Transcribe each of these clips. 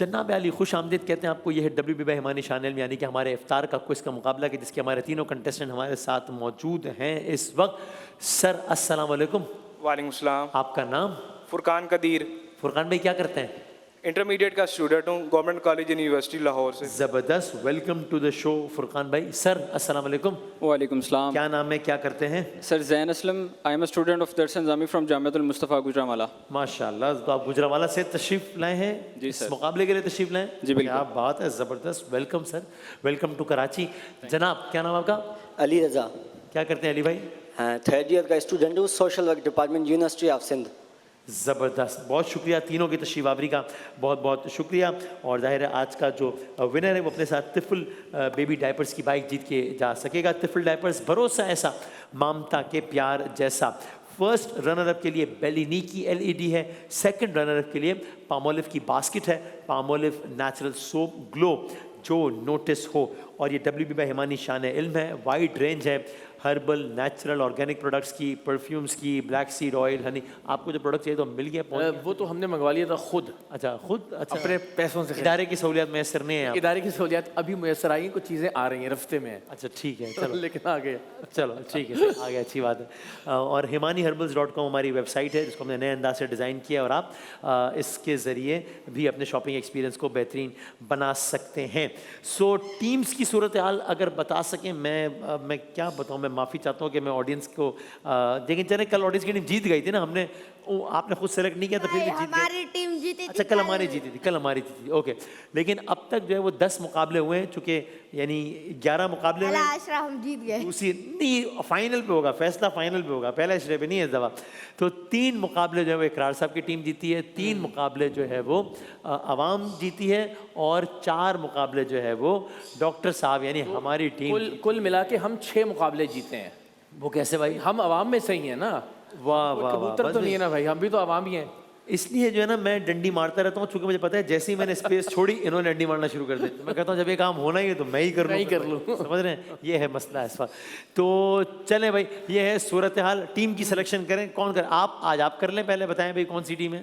جناب علی خوش آمدید کہتے ہیں آپ کو. یہ ہے WB ہمانی چینل میں، یعنی کہ ہمارے افطار کا کوئز کا مقابلہ کہ جس کے ہمارے تینوں کنٹیسٹنٹ ہمارے ساتھ موجود ہیں اس وقت. سر السلام علیکم. وعلیکم السلام. آپ کا نام؟ فرقان قدیر. فرقان بھائی کیا کرتے ہیں؟ انٹرمیڈیٹ کا اسٹوڈنٹ ہوں، گورنمنٹ کالج یونیورسٹی لاہور سے. زبردست، ویلکم ٹو دا شو فرقان بھائی. سر السلام علیکم. وعلیکم السلام. کیا نام ہے، کیا کرتے ہیں؟ Sir Zain Aslam. I am a student of Dars Nizami from Jamiatul المصطفیٰ گوجرانوالہ. ماشاء اللہ، تو آپ گوجرانوالہ سے تشریف لائے ہیں جی سر. اس مقابلے کے لیے تشریف لائے؟ جی بالکل. کیا بات ہے، زبردست. Welcome sir, welcome to Karachi. جناب کیا نام آپ کا؟ علی رضا. کیا کرتے ہیں علی بھائی؟ ہاں، 3rd ایئر کا اسٹوڈنٹ ہوں، social work department, university of Sindh. زبردست، بہت شکریہ تینوں کی تشریف آوری کا، بہت بہت شکریہ. اور ظاہر ہے آج کا جو ونر ہے وہ اپنے ساتھ طفل بیبی ڈائپرز کی بائک جیت کے جا سکے گا. طفل ڈائپرز، بھروسہ ایسا مامتا کے پیار جیسا. فرسٹ رنر اپ کے لیے بیلینی کی LED ہے. سیکنڈ رنر اپ کے لیے پامولیو کی باسکٹ ہے، پامولیو نیچرل سوپ گلو جو نوٹس ہو. اور یہ WB ہمانی شان علم ہے. وائڈ رینج ہے ہربل، نیچرل، آرگینک پروڈکٹس کی، پرفیومز کی، بلیک سیڈ آئل، ہنی. آپ کو جو پروڈکٹ چاہیے تو مل گیا؟ وہ تو ہم نے منگوا لیا تھا خود. اچھا خود؟ اچھا، اپنے پیسوں سے. ادارے کی سہولیات میسر نہیں ہے؟ ادارے کی سہولیات ابھی میسر آئی ہیں، کچھ چیزیں آ رہی ہیں رفتے میں. اچھا ٹھیک ہے، چلو لیکن آ گئے. چلو ٹھیک ہے، آ گیا، اچھی بات ہے. اور himaniherbals.com ہماری ویب سائٹ ہے جس کو ہم نے نئے انداز سے ڈیزائن کیا، اور آپ اس کے ذریعے بھی اپنے شاپنگ ایکسپیرینس کو بہترین بنا سکتے ہیں. سو ٹیمز کی صورتحال اگر بتا سکیں. میں کیا بتاؤں، میں معافی چاہتا ہوں کہ میں آڈینس کو لیکن چلے کل آڈینس کی ٹیم جیت گئی تھی نا. ہم نے آپ نے خود سلیکٹ نہیں کیا تو پھر بھی جیت گئے. ہماری ٹیم جیتی. اچھا کل ہماری جیتی تھی، کل ہماری جیتی تھی، اوکے. لیکن اب تک جو ہے وہ 10 مقابلے ہوئے ہیں، چونکہ یعنی 11 مقابلے ہوئے. ہم جیت گئے. دوسری نہیں، فائنل پہ ہوگا فیصلہ، فائنل پہ ہوگا، پہلا اشرے پہ نہیں ہے دوا. تو 3 مقابلے جو ہے وہ اقرار صاحب کی ٹیم جیتی ہے، 3 مقابلے جو ہے وہ عوام جیتی ہے، اور 4 مقابلے جو ہے وہ ڈاکٹر صاحب یعنی ہماری ٹیم. کل ملا کے ہم 6 مقابلے جیتے ہیں. وہ کیسے بھائی؟ ہم عوام میں سے ہی ہیں نا. واہ واہ، کبوتر تو نہیں ہے نا بھائی، ہم بھی تو عوام ہی ہیں. اس لیے جو ہے نا میں ڈنڈی مارتا رہتا ہوں، چونکہ مجھے پتا ہے جیسے ہی میں نے اسپیس چھوڑی انہوں نے ڈنڈی مارنا شروع کر دی. میں کہتا ہوں جب یہ کام ہونا ہی ہے تو میں ہی کر لوں. سمجھ رہے ہیں، یہ ہے مسئلہ اس وقت. تو چلیں بھائی، یہ ہے صورتحال. ٹیم کی سلیکشن کریں، کون کریں؟ آپ آج آپ کر لیں، پہلے بتائیں بھائی کون سی ٹیم ہے.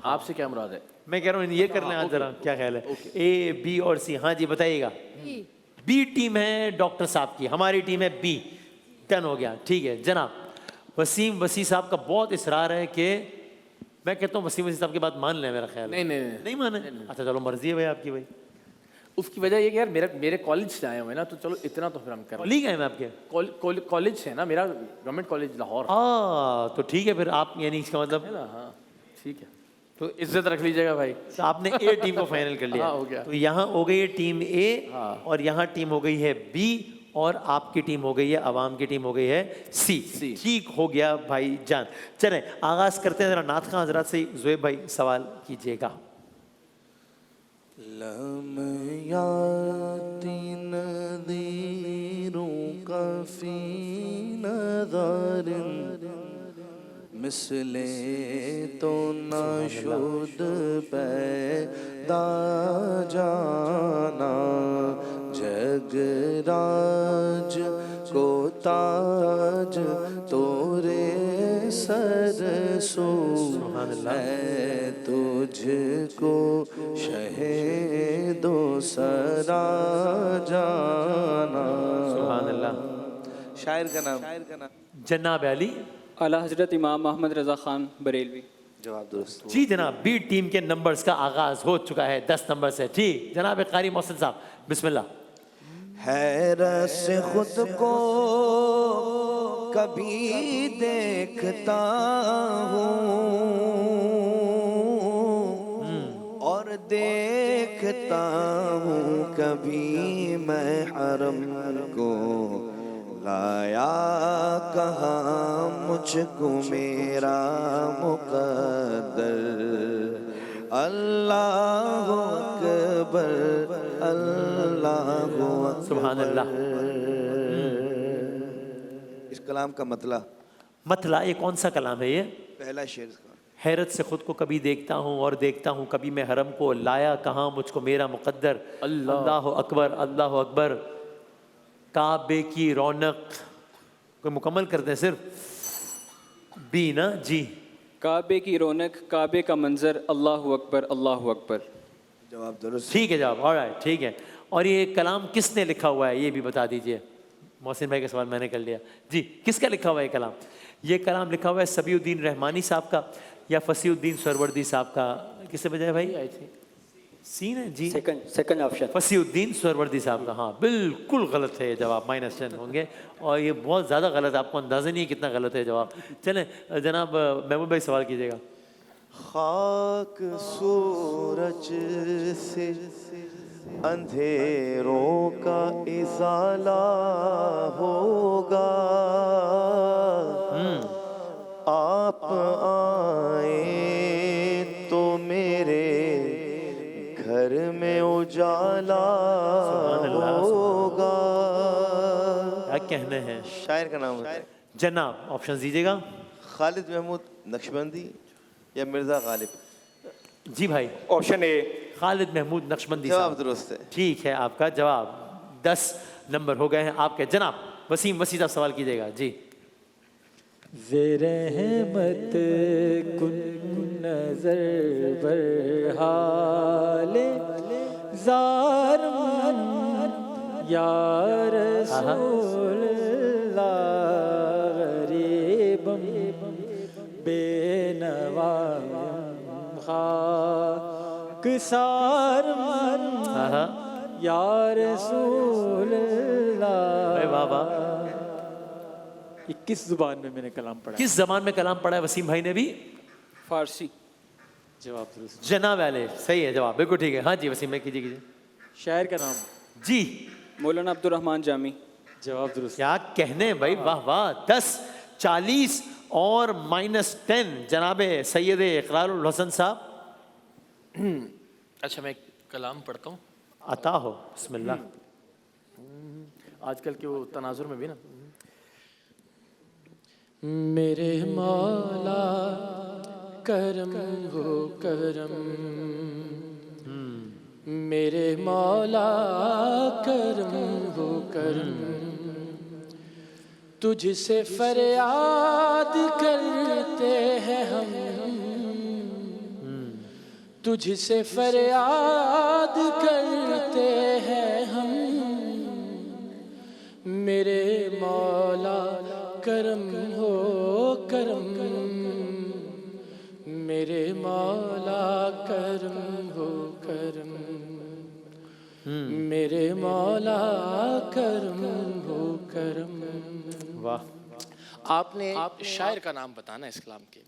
آپ سے کیا مراد ہے؟ میں کہہ رہا ہوں یہ کر لیں آج ذرا، کیا خیال ہے؟ A B اور C. ہاں جی بتائیے گا. B ٹیم ہے ڈاکٹر صاحب کی، ہماری ٹیم ہے B. ڈن ہو گیا، ٹھیک ہے جناب. وسیم وسیع صاحب کا بہت اصرار ہے کہ میں کہتا ہوں وسیم وسیع صاحب کی بات مان لیں، میرا خیال. نہیں مانے؟ اچھا چلو مرضی ہے بھائی آپ کی. بھائی اس کی وجہ یہ کہ یار میرے کالج سے آئے ہوئے نا، تو چلو اتنا تو پھر ہم کر. کالج ہے میں آپ کے کالج سے نا، میرا گورنمنٹ کالج لاہور. تو ٹھیک ہے پھر آپ یعنی اس کا مطلب. ہاں ٹھیک ہے، تو عزت رکھ لیجیے گا بھائی. آپ نے A ٹیم کو فائنل کر لیا. تو یہاں ہو گئی ہے ٹیم A، اور یہاں ٹیم ہو گئی ہے B، اور آپ کی ٹیم ہو گئی ہے، عوام کی ٹیم ہو گئی ہے C. ٹھیک ہو گیا بھائی جان. چلیں آغاز کرتے ہیں. ذرا نعت خواں حضرات سے زویب بھائی سوال کیجیے گا. لم یاتی نذیروں کا فی نظر مثل تو نشد پیدا جانا جگ راج کو تاج تورے سر سو ہے تجھ کو شہید و سرا جانا. سبحان اللہ. شاعر کا نام جناب علی. اعلیٰ حضرت امام محمد رضا خان بریلوی. جواب درست. جی جناب، B ٹیم کے نمبرز کا آغاز ہو چکا ہے 10 نمبر سے. ٹھیک جناب قاری محسن صاحب بسم اللہ. حیرت سے خود کو کبھی دیکھتا ہوں اور دیکھتا ہوں کبھی میں حرم کو لایا کہاں مجھ کو میرا مقدر. اللہ اکبر اللہ اکبر. سبحان اللہ. اس کلام کا مطلع یہ کون سا کلام ہے؟ یہ پہلا شعر کا. حیرت سے خود کو کبھی دیکھتا ہوں اور دیکھتا ہوں کبھی میں حرم کو لایا کہاں مجھ کو میرا مقدر. اللہ اکبر اللہ اکبر. کعبے کی رونق کوئی مکمل کرتے ہیں صرف B نا. جی کعبے کی رونق، کعبے کا منظر، اللہ اکبر اللہ اکبر. جواب درست. ٹھیک ہے جواب. آلرائٹ ٹھیک ہے. اور یہ کلام کس نے لکھا ہوا ہے یہ بھی بتا دیجئے. محسن بھائی کا سوال میں نے کر لیا. جی کس کا لکھا ہوا ہے یہ کلام؟ یہ کلام لکھا ہوا ہے سبی الدین رحمانی صاحب کا یا فصیح الدین سہروردی صاحب کا. کس سے بجائے بھائی؟ آئی تھی سین ہے جی. Second option. فصیح الدین سہروردی صاحب کا. ہاں بالکل غلط ہے یہ جواب. -10 ہوں گے اور یہ بہت زیادہ غلط ہے. آپ کو اندازہ نہیں ہے کتنا غلط ہے جواب. چلیں جناب محمود بھائی سوال کیجیے گا. خاک سورج سے اندھیروں کا ازالہ ہوگا، آپ آئیں تو میرے گھر میں اجالا ہوگا. کیا کہنے ہیں شاعر کا نام ہے جناب؟ آپشن دیجیے گا. خالد محمود نقشبندی یا مرزا غالب. جی بھائی. آپشن اے. خالد محمود نقشبندی صاحب. جواب درست ہے. ٹھیک ہے آپ کا جواب. 10 نمبر ہو گئے ہیں آپ کے. جناب وسیم صاحب سوال کیجیے گا. جی. رحمت کن نظر بر حال زار یا رسول اللہ غریبم بے نوام خاک سار یا رسول اللہ. واہ واہ. یہ کس زبان میں نے کلام پڑھا؟ کس زبان میں کلام پڑھا ہے وسیم بھائی نے بھی؟ فارسی. جواب درست. جناب والے صحیح ہے جواب. بالکل ٹھیک ہے. ہاں جی وسیم بھائی کیجیے کیجیے. شاعر کا نام؟ جی. مولانا عبد الرحمن جامی. جواب درست. کیا کہنے بھائی. واہ واہ. 10 40 اور -10 جناب سید اقرار الحسن صاحب. اچھا میں کلام پڑھتا ہوں. عطا ہو. بسم اللہ. آج کل کے وہ تناظر میں بھی نا. میرے مولا کرم ہو کرم، میرے مولا کرم ہو کرم، تجھ سے فریاد کرتے ہیں ہم، تجھ سے فریاد کرتے ہیں ہم، میرے مولا کرم ہو کرم، میرے مولا کرم ہو کرم، میرے مولا کرم ہو کرم. واہ. آپ نے شاعر کا نام بتانا اس کلام کے.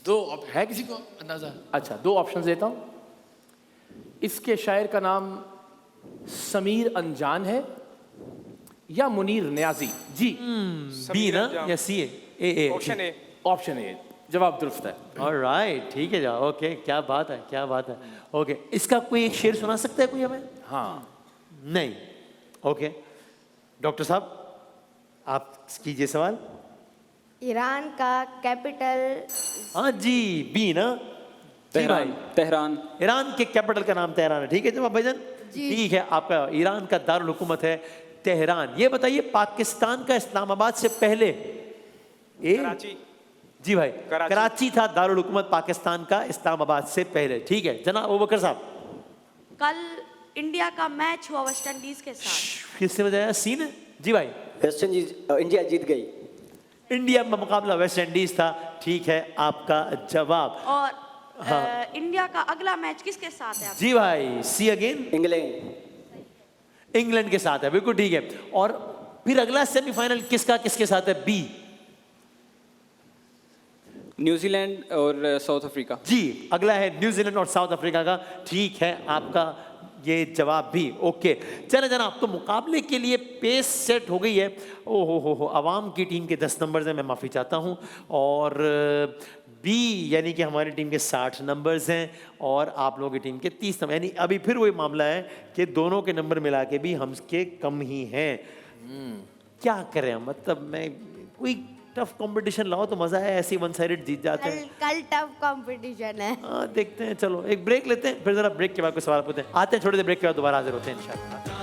دو ہے کسی کو اندازہ؟ اچھا 2 آپشن دیتا ہوں. اس کے شاعر کا نام سمیر انجان ہے یا منیر نیازی. جی. بی نا یا سی؟ اے. آپشن اے. آپشن اے جواب درست ہے. آلرائٹ ٹھیک ہے جواب. اوکے کیا بات ہے کیا بات ہے. اوکے اس کا کوئی ایک شعر سنا سکتا ہے کوئی ہمیں؟ ہاں. نہیں. اوکے ڈاکٹر صاحب آپ کیجئے سوال. ایران کا کیپٹل؟ ہاں جی بی نا. تہران. تہران. ایران کے کیپٹل کا نام تہران ہے. ٹھیک ہے جواب بھائی جان. ٹھیک ہے آپ کا ایران کا دارالحکومت ہے تہران. یہ بتائیے پاکستان کا اسلام آباد سے پہلے کراچی. جی بھائی کراچی تھا دارالحکومت پاکستان کا اسلام آباد سے پہلے. ٹھیک ہے جناب ابوبکر صاحب. کل انڈیا کا میچ ہوا ویسٹ انڈیز کے ساتھ. کس سے بجایا؟ سین ہے. جی بھائی. ویسٹ انڈیز انڈیا جیت گئی. انڈیا میں مقابلہ ویسٹ انڈیز تھا. ٹھیک ہے آپ کا جواب. اور انڈیا کا اگلا میچ کس کے ساتھ ہے؟ جی بھائی سی اگین. انگلینڈ. انگلینڈ کے ساتھ ہے. بالکل ٹھیک ہے. اور پھر اگلا سیمی فائنل کس کا کس کے ساتھ ہے؟ بی. نیوزی لینڈ اور ساؤتھ افریقہ. جی اگلا ہے نیوزی لینڈ اور ساؤتھ افریقہ کا. ٹھیک ہے آپ کا یہ جواب بھی. اوکے چلیں جناب تو مقابلے کے لیے پیس سیٹ ہو گئی ہے. او ہو عوام کی ٹیم کے 10 نمبرز ہیں. میں معافی چاہتا ہوں. اور بی یعنی کہ ہماری ٹیم کے 60 نمبرز ہیں اور آپ لوگوں کی ٹیم کے 30 نمبر. یعنی ابھی پھر وہی معاملہ ہے کہ دونوں کے نمبر ملا کے بھی ہم کے کم ہی ہیں. کیا کریں مطلب میں کوئی ٹف کمپٹیشن لاؤ تو مزہ ہے. ایسی ون سائڈڈ جیت جاتے ہیں. کل ٹف کمپٹیشن ہے. ہاں دیکھتے ہیں. چلو ایک بریک لیتے ہیں پھر ذرا بریک کے بعد کوئی سوال پوچھتے ہیں. آتے ہیں چھوٹے سے بریک کے بعد دوبارہ حاضر ہوتے ہیں انشاءاللہ.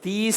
30,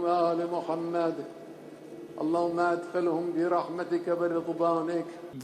وآل محمد اللهم ادخلهم برحمتك برضوانك।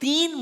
3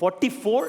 44।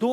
2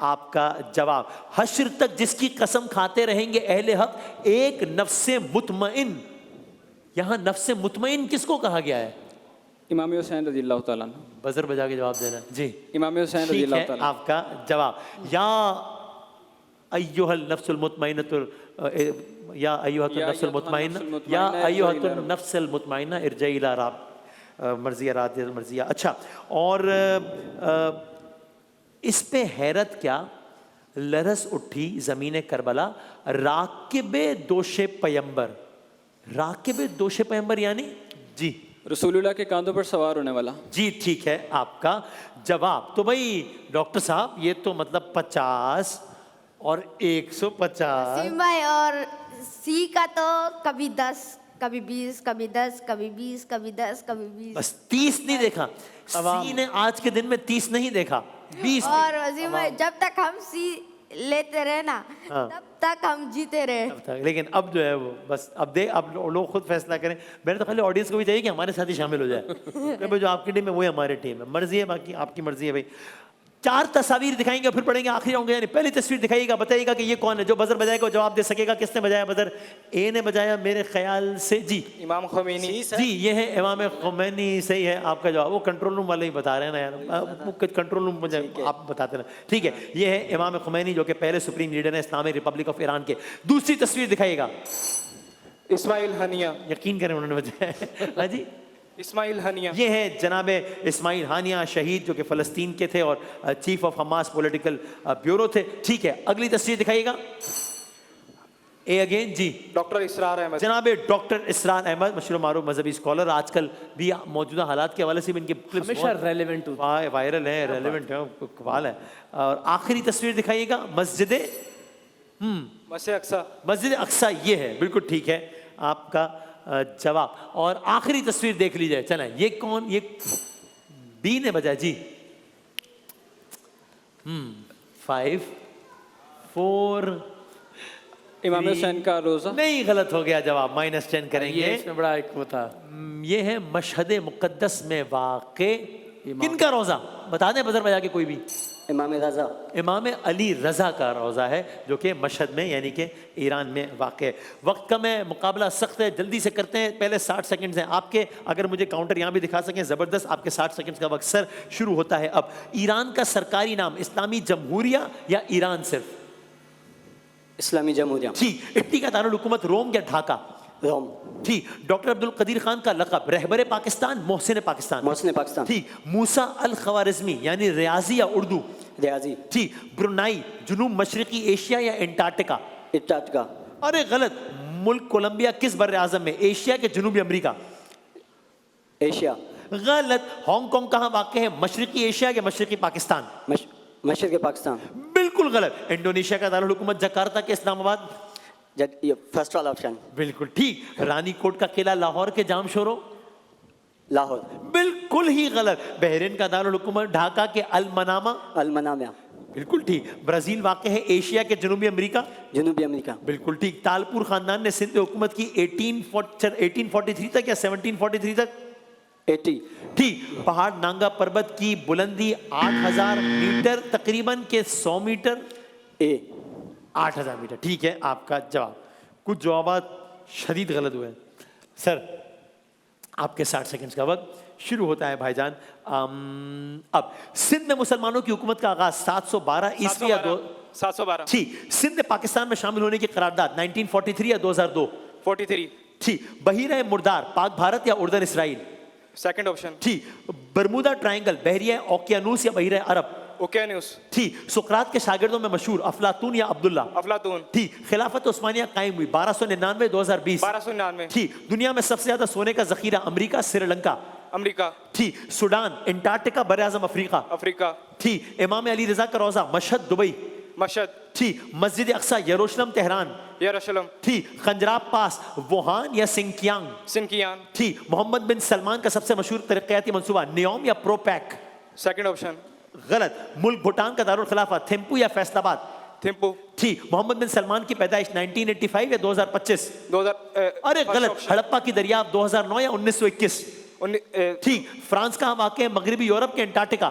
آپ کا جواب. حشر تک جس کی قسم کھاتے رہیں گے اہل حق, ایک نفس مطمئن. یہاں نفس مطمئن کس کو کہا گیا ہے؟ امام حسین رضی اللہ تعالیٰ عنہ. بزر بجا کے جواب دینا جی. امام حسین رضی ٹھیک اللہ ہے تعالیٰ. آپ کا جواب. یا ایھا النفس المطمئنۃ, یا ایھا النفس المطمئنہ, یا ایھا النفس المطمئنہ ارجعی الی رب مرضیہ رات مرضیہ. اچھا, اور اس پہ حیرت کیا, لرز اٹھی زمین کربلا راکب دوش پیمبر. راکب دوش پیمبر یعنی جی رسول اللہ کے کاندھوں پر سوار ہونے والا. جی ٹھیک ہے آپ کا جواب. تو بھائی ڈاکٹر صاحب یہ تو مطلب 50 اور 150. بھائی اور سی کا تو کبھی 10 کبھی 20 کبھی 10 کبھی 20 کبھی 10 کبھی 20. بس 30 نہیں دیکھا, سی نے آج کے دن میں 30 نہیں دیکھا, 20. اور وسیم بھائی جب تک ہم سی لیتے رہے نا تب تک ہم جیتے رہے. لیکن اب جو ہے وہ بس اب اب لوگ خود فیصلہ کریں. میں نے تو خالی آڈینس کو بھی چاہیے کہ ہمارے ساتھ ہی شامل ہو جائے. جو آپ کی ٹیم ہے وہی ہماری ٹیم ہے. مرضی ہے, باقی آپ کی مرضی ہے بھائی. 4 تصاویر دکھائیں گے پھر پڑھیں گے آخری ہوں گے. یعنی پہلی تصویر دکھائیے گا, بتائیے گا کہ یہ کون ہے. جو بزر بجائے گا وہ جواب دے سکے گا. کس نے بجایا بزر؟ اے نے بجایا میرے خیال سے جی امام خمینی. جی یہ ہے امام خمینی. صحیح ہے آپ کا جواب. وہ کنٹرول روم والے ہی بتا رہے ہیں نا یار, کنٹرول روم آپ بتاتے نا. ٹھیک ہے, یہ ہے امام خمینی جو کہ پہلے سپریم لیڈر ہیں اسلامی ریپبلک آف ایران کے. دوسری تصویر دکھائیے گا. اسماعیل ہنیہ. یقین کریں انہوں نے بجایا. ہاں جی اسماعیل ہنیہ. یہ ہے جناب اسماعیل ہانیہ شہید جو کہ فلسطین کے تھے اور chief of Hamas political bureau تھے. ٹھیک ہے, اگلی تصویر دکھائیے گا. اے اگین جی ڈاکٹر اسرار احمد. جناب ڈاکٹر اسرار احمد, مشہور و معروف مذہبی اسکالر. آج کل بھی موجودہ حالات کے حوالے سے بھی ان کے ہمیشہ ریلیونٹ وائرل ہیں, ریلیونٹ ہیں, کمال ہے. اور آخری تصویر دکھائیے گا. مسجد اقصی. مسجد اقصی یہ ہے, بالکل ٹھیک ہے آپ کا جواب. اور آخری تصویر دیکھ لیجئے. چلیں یہ کون, یہ بی نے بجا جی. 5 4 امام حسین کا روزہ. نہیں, غلط ہو گیا جواب, -10 کریں گے. اس میں بڑا ایک وہ تھا. یہ ہے مشہد مقدس میں واقع کن کا روزہ؟ بتا دیں بزر بجا کے کوئی بھی. امام رضا. امام علی رضا کا روزہ ہے جو کہ مشہد میں یعنی کہ ایران میں واقع ہے. وقت کا میں مقابلہ سخت ہے, جلدی سے کرتے ہیں. پہلے 60 سیکنڈز ہیں آپ کے. اگر مجھے کاؤنٹر یہاں بھی دکھا سکیں زبردست. آپ کے 60 سیکنڈز کا وقت سر شروع ہوتا ہے اب. ایران کا سرکاری نام اسلامی جمہوریہ یا ایران صرف؟ اسلامی جمہوریہ. ٹھیک. اٹلی کا دارالحکومت روم یا ڈھاکہ؟ روم. ٹھیک. ڈاکٹر عبد القدیر خان کا لقب رہبر پاکستان, محسن پاکستان؟ محسن پاکستان. ٹھیک. موسیٰ الخوارزمی یعنی ریاضی یا اردو؟ ریاضی. ٹھیک. برونائی جنوب مشرقی ایشیا یا انٹارکٹیکا؟ انٹارکٹیکا. ارے غلط. ملک کولمبیا کس بر اعظم میں, ایشیا کے جنوبی امریکہ؟ ایشیا. غلط. ہانگ کانگ کہاں واقع ہے, مشرقی ایشیا یا مشرقی پاکستان؟ مشرق پاکستان. بالکل غلط. انڈونیشیا کا دارالحکومت جکارتا کے اسلام آباد؟ فرسٹ والا آپشن. بالکل ٹھیک. رانی کوٹ کا قلعہ لاہور کے جام شورو؟ لاہور. بالکل ہی غلط. بحرین کا دارالحکومت ڈھاکہ کے المنامہ؟ المنامہ. بالکل ٹھیک. برازیل واقع ہے ایشیا کے جنوبی امریکہ؟ جنوبی امریکہ. بالکل ٹھیک. تالپور خاندان نے سندھ حکومت کی 1843 تک یا 1743 تک؟ 80. ٹھیک. پہاڑ نانگا پربت کی بلندی 8000 میٹر تقریباً کے 100 میٹر؟ اے. 8000 میٹر. ٹھیک ہے آپ کا جواب. کچھ جوابات شدید غلط ہوئے. سر آپ کے 60 سیکنڈز کا وقت شروع ہوتا ہے بھائی جان. اب سندھ میں مسلمانوں کی حکومت کا آغاز 712 عیسوی یا 712. ٹھیک. سندھ پاکستان میں شامل ہونے کی قرارداد 1943 یا 2002؟ 43. ٹھیک. بحیرہ مردار پاک بھارت یا اردن اسرائیل؟ Second option. ٹھیک. برمودا ٹرائنگل بحریہ اوقیانوس یا بحیرہ عرب؟ اوکیانوس. ٹھیک. سقراط کے شاگردوں میں مشہور افلاطون یا عبداللہ؟ افلاطون. ٹھیک. خلافت عثمانیہ قائم ہوئی 1299 2020؟ 1299. ٹھیک. دنیا میں سب سے زیادہ سونے کا ذخیرہ امریکہ سری لنکا؟ امریکہ. ٹھیک. سوڈان انٹارکٹیکا بر اعظم افریقہ؟ افریقہ. ٹھیک. امام علی رضا کا روزہ مشہد دبئی؟ مشہد. ٹھیک. مسجد اقصی یروشلم تہران؟ یروشلم. ٹھیک. خنجراب پاس ووہان یا سنکیانگ؟ سنکیان. ٹھیک. محمد بن سلمان کا سب سے مشہور ترقیاتی منصوبہ نیوم یا پروپیک؟ Second option. غلط. ملک بھوٹان کا دارالخلافہ تھمپو یا فیصل آباد؟ تھمپو. ٹھیک. محمد بن سلمان کی پیدائش 1985 یا 2025؟ 2000. ارے غلط. ہڑپا کی دریافت 2009 یا 1921؟ ٹھیک. فرانس کہاں واقع ہے, مغربی یورپ کے انٹارکٹیکا؟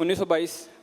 1922।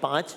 5।